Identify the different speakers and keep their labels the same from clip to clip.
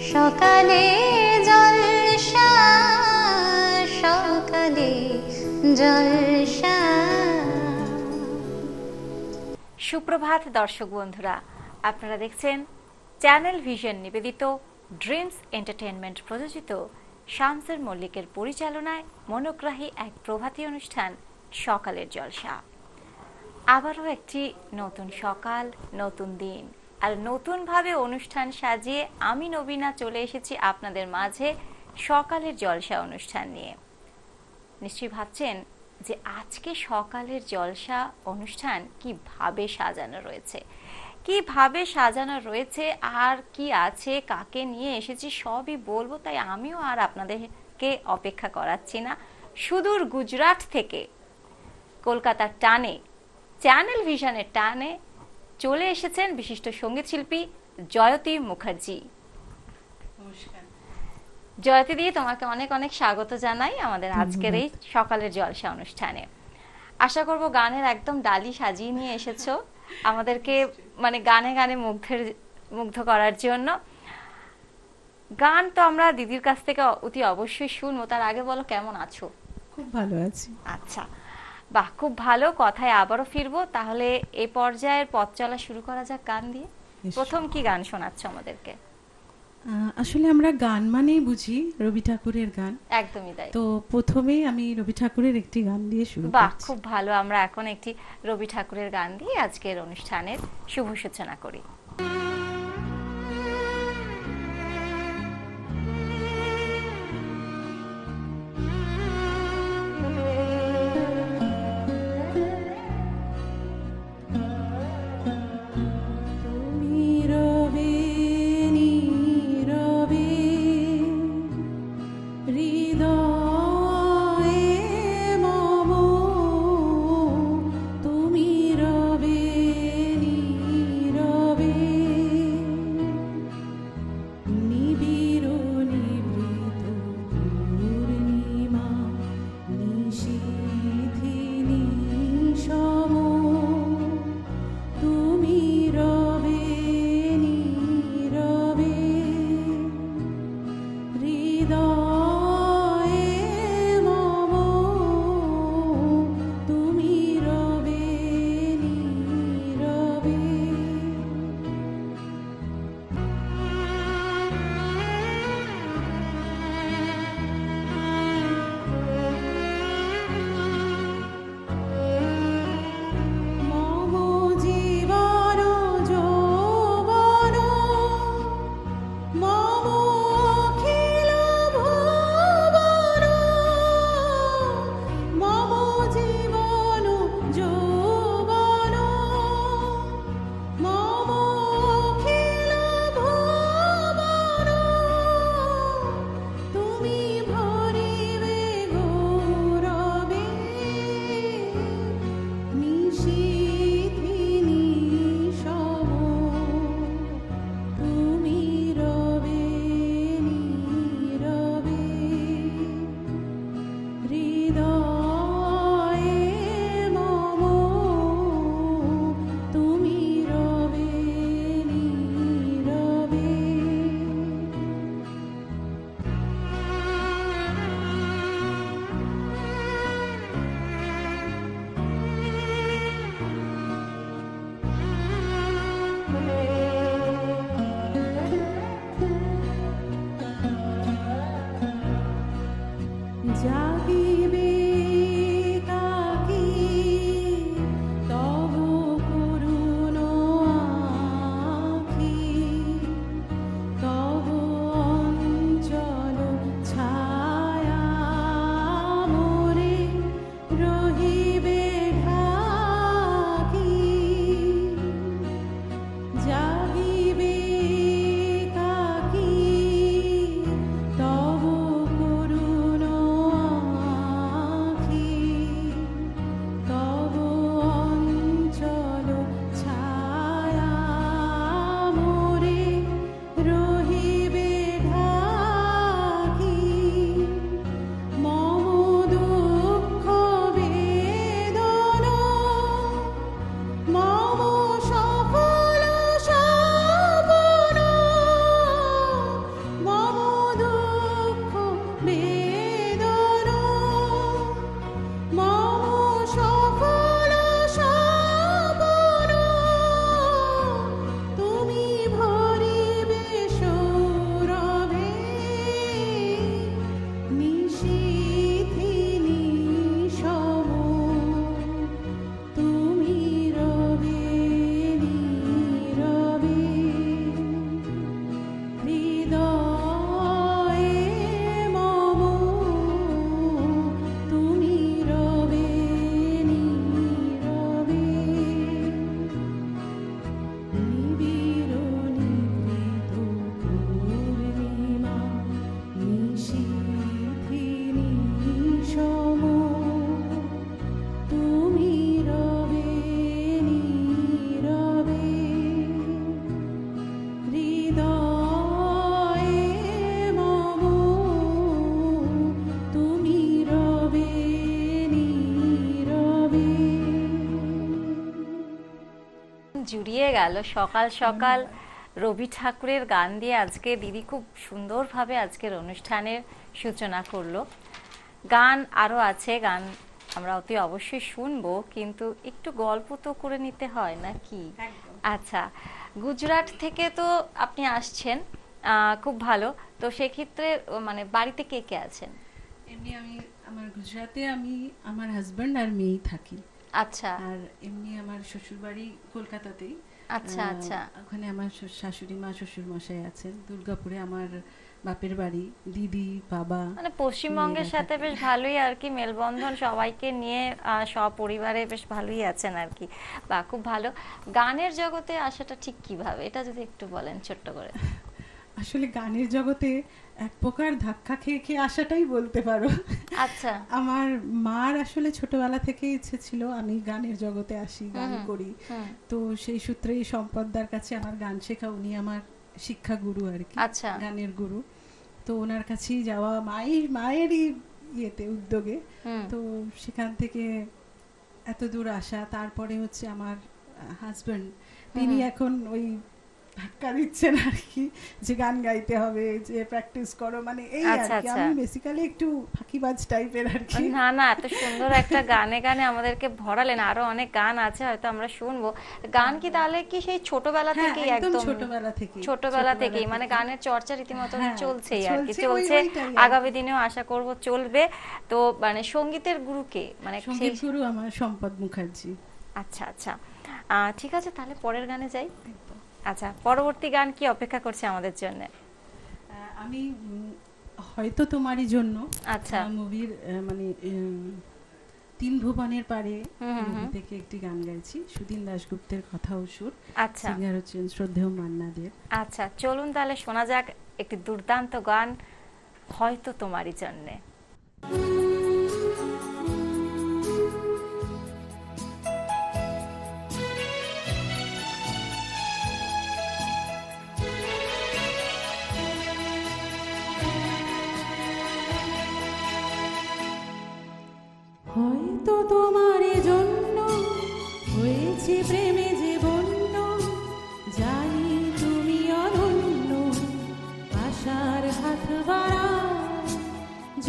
Speaker 1: সকালে জলসা, সকালে জলসা।
Speaker 2: সুপ্রভাত দর্শক বন্ধুরা, আপনারা দেখছেন চ্যানেল ভিশন নিবেদিত ড্রিমস এন্টারটেইনমেন্ট প্রযোজিত শামসুর মল্লিকের পরিচালনায় মনোগ্রাহী এক প্রভাতী অনুষ্ঠান সকালের জলসা। আবারও একটি নতুন সকাল, নতুন দিন আর নতুনভাবে অনুষ্ঠান সাজিয়ে আমি নবীনা চলে এসেছি আপনাদের মাঝে সকালের জলসা অনুষ্ঠান নিয়ে। নিশ্চয়ই ভাবছেন যে আজকে সকালের জলসা অনুষ্ঠান কিভাবে সাজানো রয়েছে, কিভাবে সাজানো রয়েছে আর কি আছে, কাকে নিয়ে এসেছি সবই বলবো। তাই আমিও আর আপনাদেরকে অপেক্ষা করাচ্ছি না। সুদূর গুজরাট থেকে কলকাতার টানে, চ্যানেল ভিশনের টানে চলে এসেছেন বিশিষ্ট সঙ্গীত শিল্পী জয়তী মুখার্জি।
Speaker 3: নমস্কার
Speaker 2: জয়তী দি, তোমাকে অনেক অনেক স্বাগত জানাই আমাদের আজকের এই সকালের জলসা অনুষ্ঠানে। আশা করব গানের একদম ডালি সাজিয়ে নিয়ে এসেছো আমাদেরকে, মানে গানে গানে মুগ্ধ করার জন্য। গান তো আমরা দিদির কাছ থেকে অতি অবশ্যই শুনবো, তার আগে বলো কেমন আছো?
Speaker 3: খুব ভালো আছি।
Speaker 2: আচ্ছা, বাহ, খুব ভালো। কথায় আবারও ফিরবো। তাহলে এই পর্যায়ের পথ চলা শুরু করা যাক গান দিয়ে। প্রথম কি গান শোনাচ্ছ আমাদেরকে?
Speaker 3: আসলে আমরা গান মানেই বুঝি রবি ঠাকুরের গান।
Speaker 2: একদমই তাই।
Speaker 3: তো প্রথমেই আমি রবি ঠাকুরের একটি গান দিয়ে শুরু করছি।
Speaker 2: বাহ, খুব ভালো। আমরা এখন একটি রবি ঠাকুরের গান দিয়ে আজকের অনুষ্ঠানের শুভ সূচনা করি।
Speaker 3: তুমি রবে নীরবে
Speaker 2: গেল সকাল সকাল রবি ঠাকুরের গান দিয়ে আজকে দিদি খুব সুন্দরভাবে আজকের অনুষ্ঠানের সূচনা করলো। গান আরো আছে, গান আমরা অতি অবশ্যই শুনবো, কিন্তু একটু গল্প তো করে নিতে হয় নাকি? আচ্ছা, গুজরাট থেকে তো আপনি আসছেন, খুব ভালো। তো সেক্ষেত্রে মানে বাড়িতে কে কে আছেন?
Speaker 3: এমনি গুজরাটে আমি আমার হাজবেন্ড আর মেয়েই থাকি।
Speaker 2: আচ্ছা,
Speaker 3: আর এমনি আমার শ্বশুর বাড়ি কলকাতাতেই।
Speaker 2: আচ্ছা আচ্ছা,
Speaker 3: ওখানে আমার শাশুড়ি মা শ্বশুর মশাই আছেন। দুর্গাপুরে আমার বাপের বাড়ি, দিদি বাবা।
Speaker 2: মানে পশ্চিমবঙ্গের সাথে বেশ ভালোই আর কি মেলবন্ধন, সবাইকে নিয়ে সপরিবারে বেশ ভালোই আছেন আর কি। বা খুব ভালো। গানের জগতে আসাটা ঠিক কিভাবে, এটা যদি একটু বলেন ছোট্ট করে।
Speaker 3: আসলে গানের জগতে এক প্রকার ধাক্কা খেয়ে খেয়ে আসাটাই বলতে পারো।
Speaker 2: আচ্ছা,
Speaker 3: আমার মার আসলে ছোটবেলা থেকে ইচ্ছে ছিল আমি গানের জগতে আসি, গান করি। তো সেই সূত্রেই সম্পদদার কাছে আমার গান শেখা, উনি আমার শিক্ষা গুরু আর কি,
Speaker 2: আচ্ছা,
Speaker 3: গানের গুরু। তো ওনার কাছেই যাওয়া মায়েরই ইয়েতে উদ্যোগে। তো সেখান থেকে এত দূর আসা। তারপরে হচ্ছে আমার হাজবেন্ড, তিনি এখন ওই ধাক্কা দিচ্ছেন আর কি, যে গান গাইতে হবে, যে প্র্যাকটিস করো, মানে এই আর
Speaker 2: আচ্ছা,
Speaker 3: কি।
Speaker 2: আচ্ছা।
Speaker 3: আমি বেসিক্যালি একটু ফাঁকিবাজ টাইপের আর কি।
Speaker 2: না না, এত সুন্দর একটা গানে গানে আমাদেরকে ভরালেন। আরো অনেক গান আছে, হয়তো আমরা শুনবো। গান কি তাহলে কি সেই ছোটবেলা
Speaker 3: হ্যাঁ,
Speaker 2: থেকেই?
Speaker 3: একদম
Speaker 2: একদম ছোটবেলা থেকেই মানে গানের চর্চা রীতিমতো
Speaker 3: হ্যাঁ,
Speaker 2: চলছেই আর কি,
Speaker 3: চলছে,
Speaker 2: চলছে।
Speaker 3: ওইটাই আর
Speaker 2: আগামী দিনেও আশা করব চলবে। তো মানে সঙ্গীতের গুরুকে, মানে
Speaker 3: সঙ্গীত গুরু আমার সম্পদ মুখার্জি।
Speaker 2: আচ্ছা আচ্ছা, ঠিক আছে, তাহলে পরের গানে যাই। আচ্ছা, পরবর্তী গান কি অপেক্ষা করছে আমাদের জন্য?
Speaker 3: আমি হয়তো তোমারই জন্য,
Speaker 2: আচ্ছা,
Speaker 3: মুভির মানে তিন ভুবনের পারে মুভি থেকে একটি গান গাইছি। সুদিন দাশগুপ্তের কথা ও সুর,
Speaker 2: আচ্ছা
Speaker 3: সিঙ্গার হচ্ছেন শ্রদ্ধেয় মান্না দের।
Speaker 2: আচ্ছা, চলুন তাহলে শোনা যাক একটি দুর্দান্ত গান, হয়তো তোমারই জন্যে।
Speaker 4: হয়তো তোমার জন্য হয়েছে প্রেমে যে বন্য, জানি তুমি অনন্য, আশার হাত বাড়াও।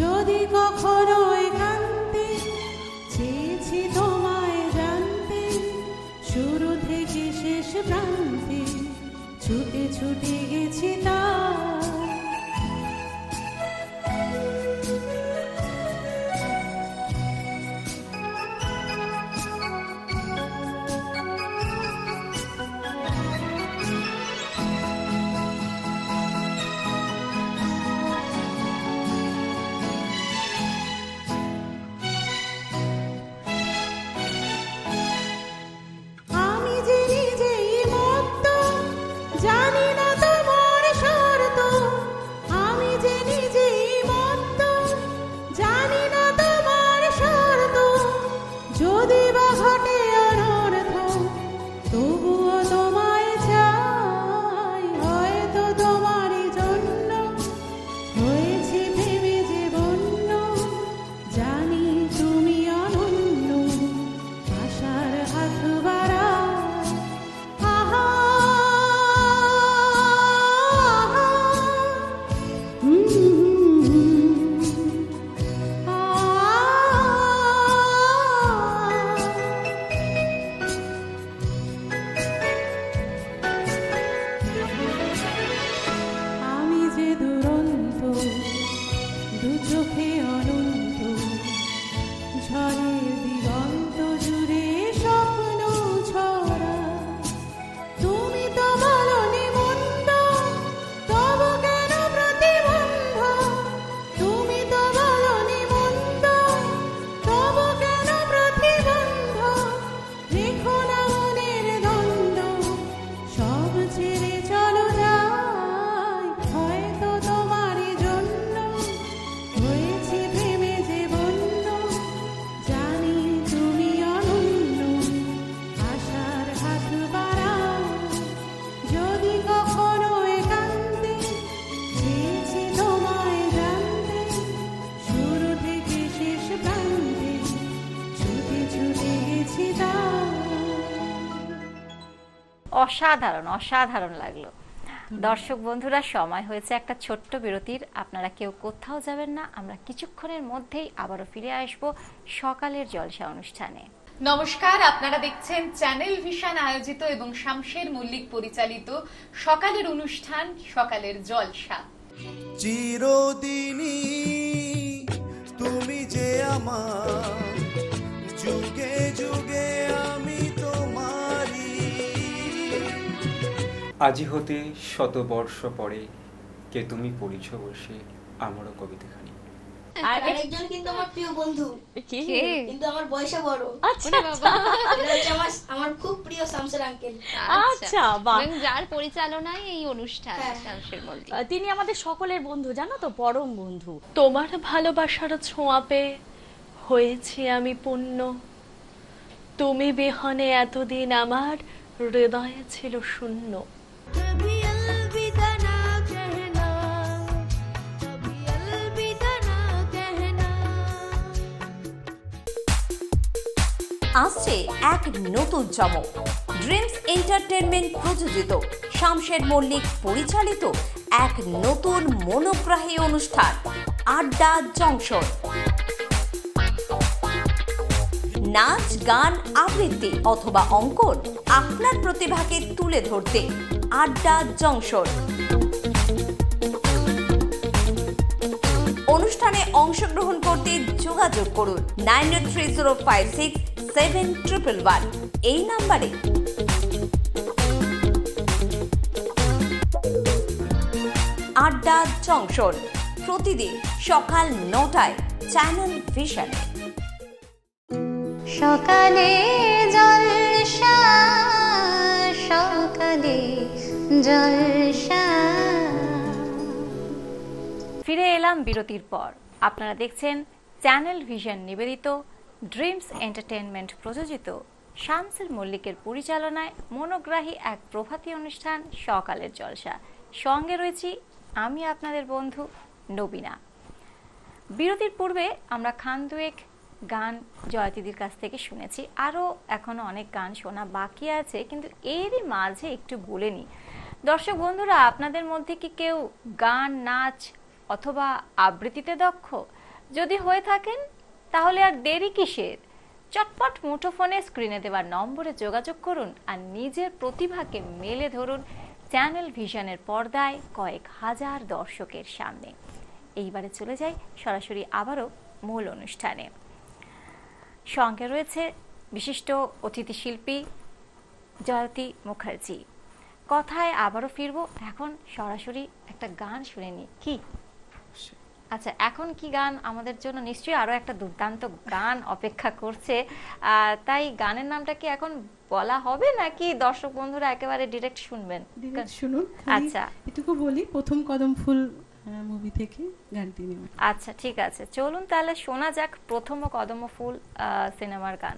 Speaker 4: যদি কখনো একান্তে চেয়েছি তোমায় জানতে, শুরু থেকে শেষ প্রান্তে ছুটে ছুটে গেছি তা। আমি যে নিজেই মত্ত, জানি না তোমার স্বর
Speaker 2: অসাধারণ অসাধারণ লাগলো। দর্শক বন্ধুরা, সময় হয়েছে একটা ছোট্ট বিরতির। আপনারা কেউ কোথাও যাবেন না, আমরা কিছুক্ষণের মধ্যেই আবারও ফিরে আসব সকালের জলসা অনুষ্ঠানে।
Speaker 5: নমস্কার, আপনারা দেখছেন চ্যানেল ভিশন আয়োজিত এবং শামশের মল্লিক পরিচালিত সকালের অনুষ্ঠান সকালের জলসা।
Speaker 6: চিরদিনই তুমি যে আমার, যুগে যুগে আমি তোমারি।
Speaker 7: আজি হতে শতবর্ষ পরে কে তুমি পড়িছ বসে আমারও কবিতাখানি।
Speaker 8: আর আরেকজন কিন্তু আমার প্রিয় বন্ধু, কিন্তু আমার বয়সে বড়।
Speaker 9: আচ্ছা
Speaker 8: এটা হচ্ছে আমার খুব প্রিয় শামসের আঙ্কেল।
Speaker 9: আচ্ছা, বাহ।
Speaker 10: এবং যার পরিচালনায় এই অনুষ্ঠান
Speaker 8: হ্যাঁ।
Speaker 10: শামশের মল্লিক।
Speaker 9: তিনি আমাদের সকলের বন্ধু, জানো তো, পরম বন্ধু। তোমার ভালোবাসার ছোঁয়া পেয়ে হয়েছি আমি পূর্ণ, তুমি বিহনে এতদিন আমার হৃদয়ে ছিল শূন্য।
Speaker 11: আসছে এক নতুন চমক, ড্রিমস এন্টারটেনমেন্ট প্রযোজিত, শামশের মল্লিক পরিচালিত এক নতুন মনোগ্রাহী অনুষ্ঠান আড্ডা জংশন। নাচ, গান, আবৃত্তি অথবা অঙ্কন, আপনার প্রতিভাকে তুলে ধরতে আড্ডা জংশন। অনুষ্ঠানে অংশগ্রহণ করতে যোগাযোগ করুন 9830567111 এই নাম্বারে। আড্ডা জংশন প্রতিদিন সকাল 9টায় চ্যানেল ভিশনে।
Speaker 1: সকালে জলসা, সকালে জলসা।
Speaker 2: ফিরে এলাম বিরতির পর। আপনারা দেখছেন চ্যানেল ভিশন নিবেদিত, ড্রিমস এন্টারটেনমেন্ট প্রযোজিত, শামসের মল্লিকের পরিচালনায় মনোগ্রাহী এক প্রভাতী অনুষ্ঠান সকালের জলসা। সঙ্গে রয়েছি আমি আপনাদের বন্ধু নবীনা। বিরতির পূর্বে আমরা খান দুয়েক গান জয়তিদির কাছ থেকে শুনেছি, আরও এখনো অনেক গান শোনা বাকি আছে, কিন্তু এরই মাঝে একটু বলে নিই দর্শক বন্ধুরা, আপনাদের মধ্যে কি কেউ গান, নাচ অথবা আবৃত্তিতে দক্ষ? যদি হয়ে থাকেন তাহলে আর দেরি কিসের? চটপট মুঠোফোনে স্ক্রিনে দেওয়া নম্বরে যোগাযোগ করুন আর নিজের প্রতিভাকে মেলে ধরুন চ্যানেল ভিশনের পর্দায় কয়েক হাজার দর্শকের সামনে। এইবারে চলে যাই সরাসরি আবারও মূল অনুষ্ঠানে। সঙ্গে রয়েছে বিশিষ্ট অতিথি শিল্পী জয়তী মুখার্জি। কথায় আবারও ফিরবো, এখন সরাসরি একটা গান শুনে নি কি? আচ্ছা, এখন কি গান আমাদের জন্য? নিশ্চয়ই আরো একটা দুর্দান্ত গান অপেক্ষা করছে, তাই গানের নামটা কি এখন বলা হবে নাকি দর্শক বন্ধুরা একেবারে ডিরেক্ট শুনবেন?
Speaker 3: শুনুন।
Speaker 2: আচ্ছা,
Speaker 3: এটুকু বলি, প্রথম কদম ফুল মুভি থেকে গানটি নেব।
Speaker 2: আচ্ছা ঠিক আছে, চলুন তাহলে শোনা যাক প্রথম কদম ফুল সিনেমার গান।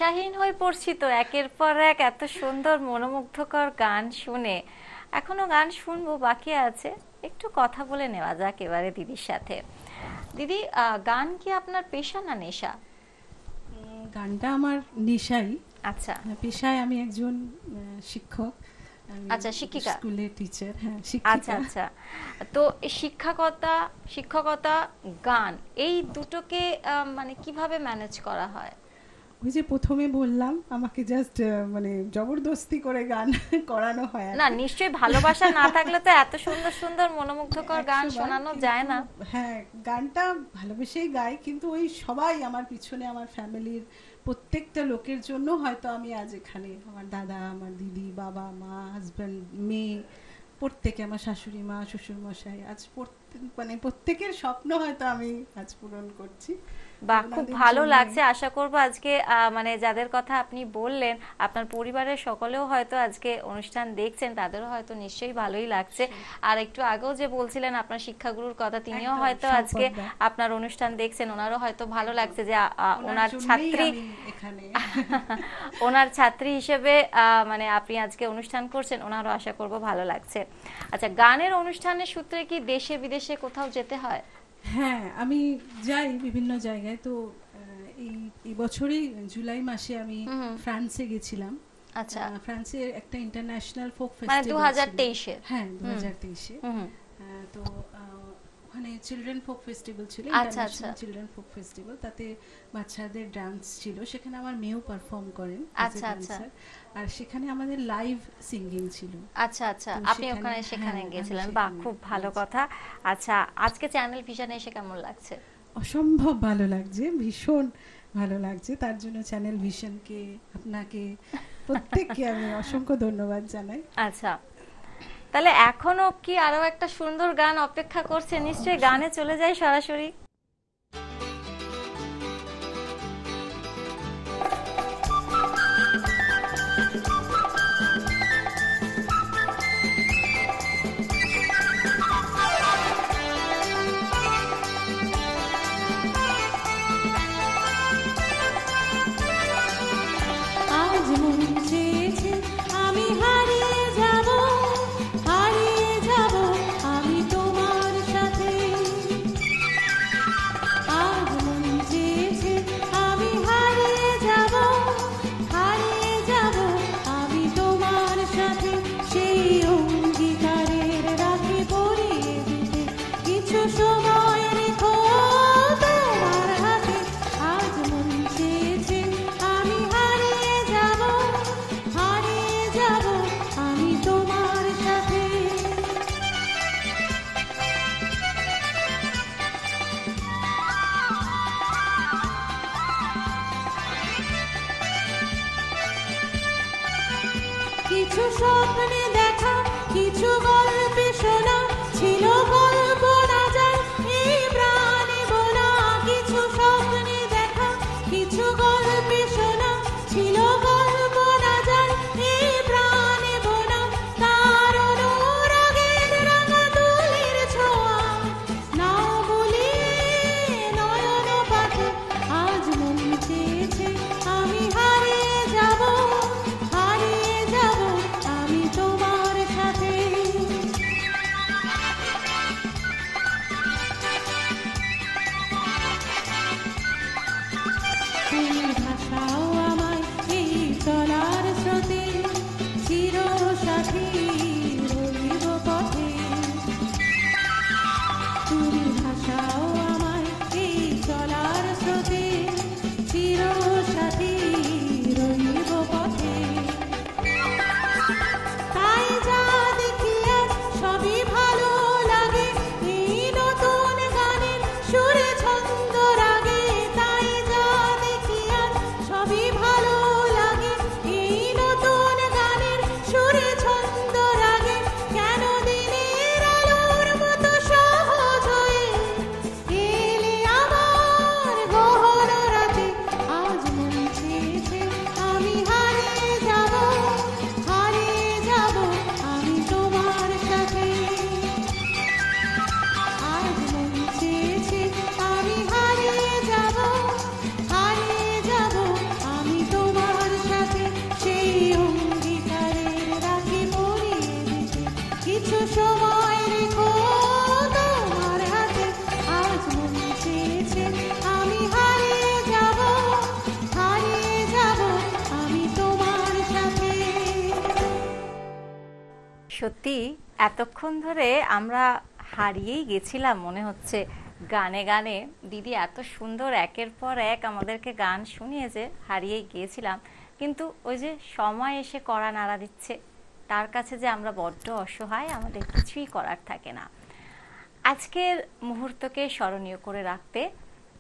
Speaker 2: ভাষাহীন হয়ে পড়ছি তো একের পর এক এত সুন্দর মনোমুগ্ধকর গান শুনে। এখনো গান শুনবো, বাকি আছে, একটু কথা বলে নেওয়া যাক এবারে দিদির সাথে। দিদি, গান কি আপনার পেশা না নেশা?
Speaker 3: গানটা আমার নেশাই।
Speaker 2: আচ্ছা,
Speaker 3: পেশায় আমি একজন শিক্ষক।
Speaker 2: আচ্ছা, শিক্ষিকা,
Speaker 3: স্কুলের টিচার। হ্যাঁ,
Speaker 2: আচ্ছা আচ্ছা। তো শিক্ষকতা গান এই দুটোকে মানে কিভাবে ম্যানেজ করা হয়?
Speaker 3: ওই যে প্রথমে বললাম, আমাকে জাস্ট মানে জবরদস্তি করে গান করানো হয়
Speaker 2: না। নিশ্চয়ই ভালোবাসা না থাকলে তো এত সুন্দর সুন্দর মনোমুগ্ধকর গান শোনানো যায় না।
Speaker 3: হ্যাঁ, গানটা ভালোবেসেই গাই, কিন্তু ওই সবাই আমার পিছনে, আমার ফ্যামিলির প্রত্যেকটা লোকের জন্য হয়তো আমি আজ এখানে। আমার দাদা, আমার দিদি, বাবা, মা, হাজব্যান্ড, মেয়ে, প্রত্যেকে, আমার শাশুড়ি মা, শ্বশুর মশাই, আজ মানে প্রত্যেকের স্বপ্ন হয়তো আমি আজ পূরণ করছি।
Speaker 2: বাহ, খুব ভালো লাগছে। আশা করব আজকে মানে যাদের কথা আপনি বললেন, আপনার পরিবারের সকলেও হয়তো আজকে অনুষ্ঠান দেখছেন, তাদেরও হয়তো নিশ্চয়ই ভালোই লাগছে। আর একটু আগেও যে বলছিলেন আপনার শিক্ষাগুরুর কথা, তিনিও হয়তো আজকে আপনার অনুষ্ঠান দেখছেন, ওনারও হয়তো ভালো লাগছে যে ওনার ছাত্রী হিসেবে মানে আপনি আজকে অনুষ্ঠান করছেন, ওনারও আশা করব ভালো লাগছে। আচ্ছা, গানের অনুষ্ঠানের সূত্রে কি দেশে বিদেশে কোথাও যেতে হয়?
Speaker 3: হ্যাঁ, আমি যাই বিভিন্ন জায়গায়। তো এই বছরই জুলাই মাসে আমি ফ্রান্সে গেছিলাম।
Speaker 2: আচ্ছা,
Speaker 3: ফ্রান্সের একটা ইন্টারন্যাশনাল ফোক
Speaker 2: মানে
Speaker 3: ফেস্টিভ্যাল
Speaker 2: 2023 এ।
Speaker 3: হ্যাঁ, 2023 এ। তো ওখানে চিলড্রেন ফোক ফেস্টিভ্যাল ছিল, ইন্টারন্যাশনাল চিলড্রেন ফোক ফেস্টিভ্যাল। তাতে বাচ্চাদের ডান্স ছিল, সেখানে আমার মেয়েও পারফর্ম করেন।
Speaker 2: আচ্ছা আচ্ছা।
Speaker 3: আর সেখানে আমাদের লাইভ সিঙ্গিং ছিল।
Speaker 2: আচ্ছা আচ্ছা, আপনি সেখানে গিয়েছিলেন। বাহ, খুব ভালো কথা। আচ্ছা, আজকে চ্যানেল ভিশনে এসে কেমন লাগছে?
Speaker 3: অসম্ভব ভালো লাগছে, ভীষণ ভালো লাগছে। তার জন্য চ্যানেল ভিশনকে, আপনাকে, প্রত্যেককে আমি অসংখ্য ধন্যবাদ জানাই।
Speaker 2: আচ্ছা, তাহলে এখনো কি আরো একটা সুন্দর গান অপেক্ষা করছে? নিশ্চয়ই গানে চলে যাই সরাসরি।
Speaker 4: আজ মন চেয়েছে আমি হারিয়ে যাব, হারিয়ে যাব আমি তোমার সাথে। আজ মন চেয়েছে আমি হারিয়ে যাব, হারিয়ে যাব আমি তোমার সাথে। সেই অঙ্গীকারের রাখি পরিয়ে দিতে কিছু সময় রেখো তোমার হাতে। আজ মন চেয়েছে আমি হারিয়ে যাব, হারিয়ে যাব আমি তোমার সাথে। কিছু স্বপ্নে দেখা, কিছু গল্পে শোনা, ছিল গল্প না যায় এই প্রাণে বোনা। কিছু স্বপ্নে দেখা, কিছু গল্পে শোনা, ছিল গল্প না যায় এই প্রাণে বোনা। তার অনুরাগের রাঙা তুলির ছোঁয়া নাও বলি নয়ন পাতে। আজ মন চেয়েছে আমি হারিয়ে যাব, হারিয়ে যাব আমি তোমার সাথে। সময় রেখো তোমার হাতে, আজ মন চেয়েছে আমি হারিয়ে যাব আমি তোমার সাথে।
Speaker 2: সত্যি এতক্ষণ ধরে আমরা হারিয়েই গেছিলাম মনে হচ্ছে গানে গানে। দিদি এত সুন্দর একের পর এক আমাদেরকে গান শুনিয়েছে, হারিয়েই গিয়েছিলাম। কিন্তু ওই যে সময় এসে কড়া নাড়া দিচ্ছে, তার কাছে যে আমরা বড্ড অসহায়, আমাদের কিছুই করার থাকে না। আজকের মুহূর্তকে স্মরণীয় করে রাখতে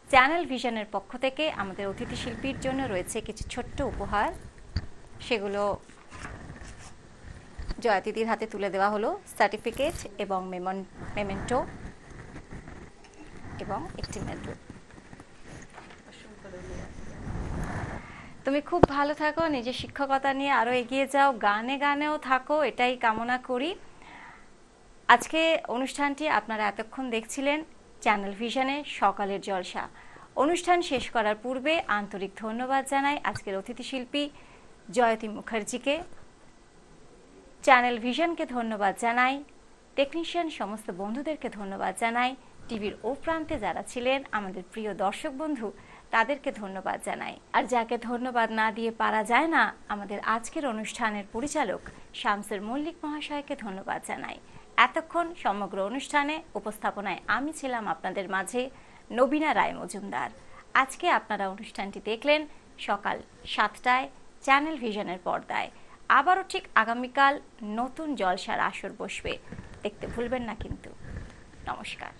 Speaker 2: চ্যানেল ভিশনের পক্ষ থেকে আমাদের অতিথি শিল্পীর জন্য রয়েছে কিছু ছোট্ট উপহার। সেগুলো জয়াদিদির হাতে তুলে দেওয়া হলো, সার্টিফিকেট এবং মেমেন্টো এবং একটি মেডেল। তুমি খুব ভালো থাকো, নিজের শিক্ষকতা নিয়ে আরো এগিয়ে যাও, গানে গানেও থাকো, এটাই কামনা করি। আজকে অনুষ্ঠানটি আপনারা এতক্ষণ দেখছিলেন চ্যানেল ভিশনে সকালের জলসা। অনুষ্ঠান শেষ করার পূর্বে আন্তরিক ধন্যবাদ জানাই আজকের অতিথি শিল্পী জয়তী মুখার্জিকে, চ্যানেল ভিশনকে ধন্যবাদ জানাই, টেকনিশিয়ান সমস্ত বন্ধুদেরকে ধন্যবাদ জানাই, টিভির ও প্রান্তে যারা ছিলেন আমাদের প্রিয় দর্শক বন্ধু তাদেরকে ধন্যবাদ জানাই। আর যাকে ধন্যবাদ না দিয়ে পারা যায় না, আমাদের আজকের অনুষ্ঠানের পরিচালক শামসের মল্লিক মহাশয়কে ধন্যবাদ জানাই। এতক্ষণ সমগ্র অনুষ্ঠানে উপস্থাপনায় আমি ছিলাম আপনাদের মাঝে নবীনা রায় মজুমদার। আজকে আপনারা অনুষ্ঠানটি দেখলেন সকাল 7টায় চ্যানেল ভিশনের পর্দায়। আবারও ঠিক আগামীকাল নতুন জলসার আসর বসবে, দেখতে ভুলবেন না কিন্তু। নমস্কার।